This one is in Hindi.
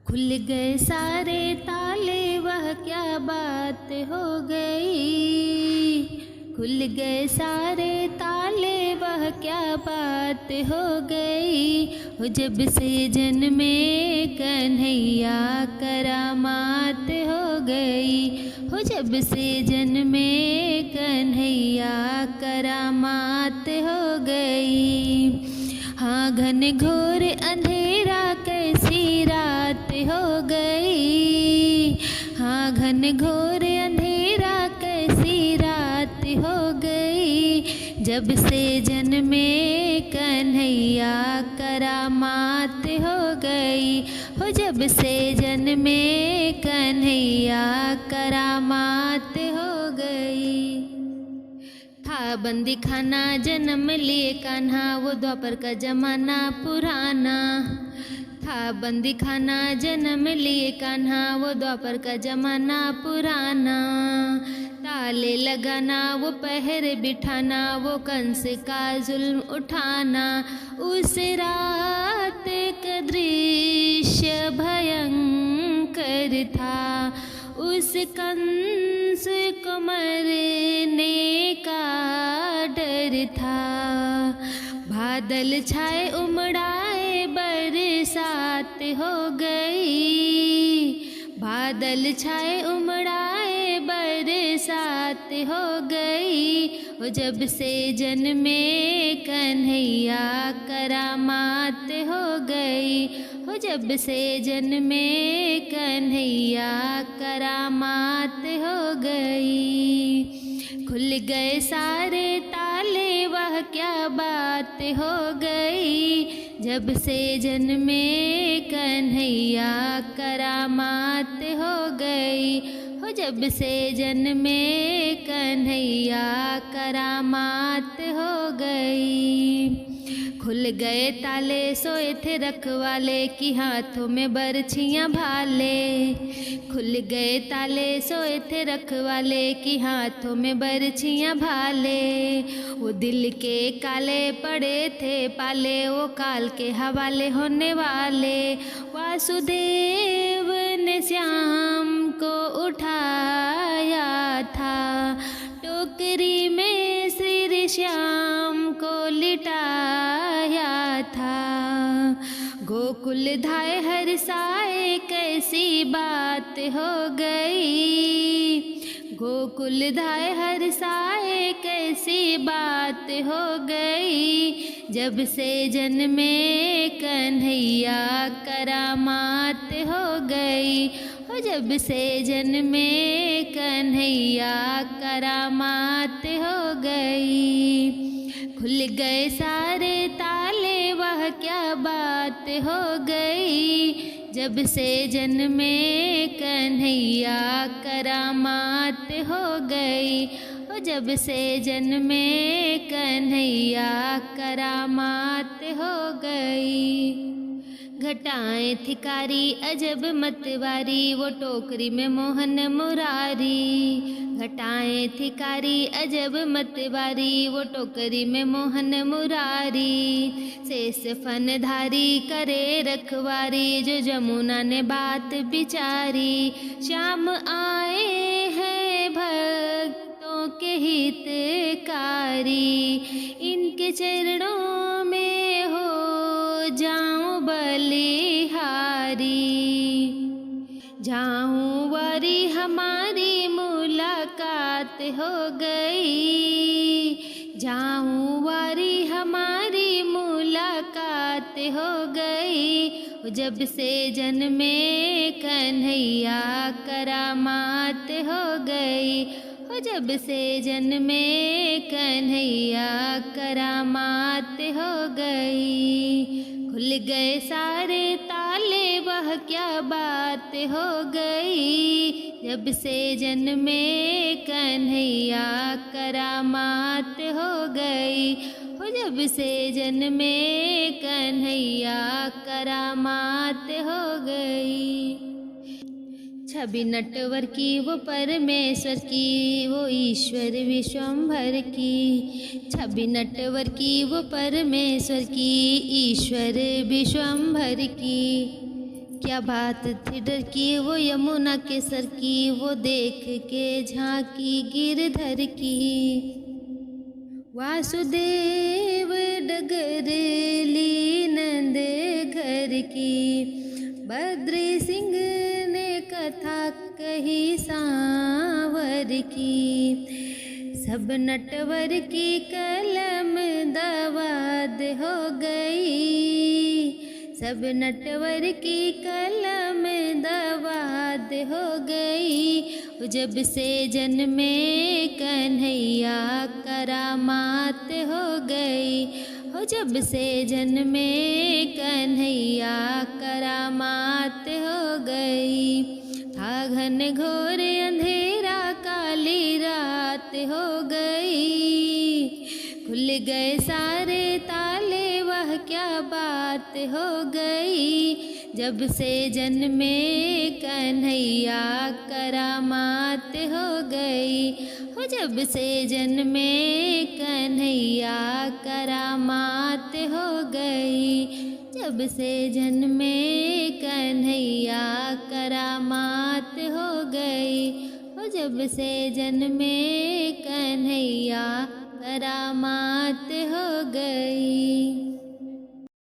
खुल गए सारे ताले, वह क्या बात हो गई। खुल गए सारे ताले, वह क्या बात हो गई। हो जब से जन्मे कन्हैया करामात हो गई। हो जब से जन्मे कन्हैया करामात हो गई। हाँ घन घोर अंधेरा कैसी रात हो गई। हाँ घन घोर अंधेरा कैसी रात हो गई। जब से जन्मे कन्हैया करामात हो गई। हो जब से जन्मे कन्हैया करामात हो गई। था बंदी खाना जन्म लिए कान्हा, वो द्वापर का जमाना पुराना। था बंदी खाना जन्म लिए कान्हा, वो द्वापर का जमाना पुराना। ताले लगाना वो पहरे बिठाना, वो कंस का जुल्म उठाना। उस रात का दृश्य भयंकर था। उस कंस को मरने का डर था। बादल छाए उमड़ाए बरसात हो गई। बादल छाए उमड़ाए बरसात हो गई। वो जब से जन्मे कन्हैया करामात हो गई। हो जब से जन्मे कन्हैया करामात हो गई। खुल गए सारे ताले, वह क्या बात हो गई। जब से जन्मे कन्हैया करामात हो गई। हो जब से जन्मे कन्हैया करामात हो गई। खुल गए ताले सोए थे रखवाले, की हाथों में बरछियाँ भाले। खुल गए ताले सोए थे रखवाले, की हाथों में बरछियाँ भाले। वो दिल के काले पड़े थे पाले, वो काल के हवाले होने वाले। वासुदेव ने श्याम को उठाया था, टोकरी में श्री श्याम को लिटाया था। गोकुल धाए हर साए कैसी बात हो गई। गोकुल धाए हर साए कैसी बात हो गई। जब से जन्मे कन्हैया करामात हो गई। हो जब से जन्मे कन्हैया करामात हो गई। खुल गए सारे ताले, वह क्या बात हो गई। जब से जन्मे कन्हैया करामात हो गई। हो जब से जन्मे कन्हैया करामात हो गई। घटाएं थिकारी अजब मतवारी, वो टोकरी में मोहन मुरारी। घटाएं थिकारी अजब मतवारी, वो टोकरी में मोहन मुरारी। शेष फनधारी करे रखवारी, जो जमुना ने बात बिचारी। श्याम आए हैं भक्तों के हितकारी, इनके चरणों में हो जाऊं बलिहारी। जाऊं वारी हमारी मुलाकात हो गई। जाऊं वारी हमारी मुलाकात हो गई। जब से जन्मे कन्हैया करामात हो गई। हो जब से जन्मे कन्हैया करामात हो गई। खुल गए सारे ताले, वह क्या बात हो गई। जब से जन्मे कन्हैया करामात हो गई। हो जब से जन्मे कन्हैया करामात हो गई। छवि नटवर की वो परमेश्वर की, वो ईश्वर विश्वम्भर की। छवि नटवर की वो परमेश्वर की, ईश्वर विश्वम्भर की। क्या बात थी डर की वो यमुना के सर की, वो देख के झांकी गिरधर की। वासुदेव डगर ली नंद घर की, बद्री सिंह ने कथा कही सांवर की। सब नटवर की कलम दवाद हो गई, सब नटवर की कलम दवाद हो गई। जब से जन्मे कन्हैया करामात हो गई, हो जब से जन्मे कन्हैया करामात हो गई। था घन घोर अंधेरा काली रात हो गई, खुल गए सारे ताले वह क्या बात हो गई। जब से जन्मे कन्हैया करामात हो गई, हो जब से जन्मे कन्हैया करामात हो गई। जब से जन्मे कन्हैया करामात हो गई, हो जब से जन्मे कन्हैया करामात हो गई।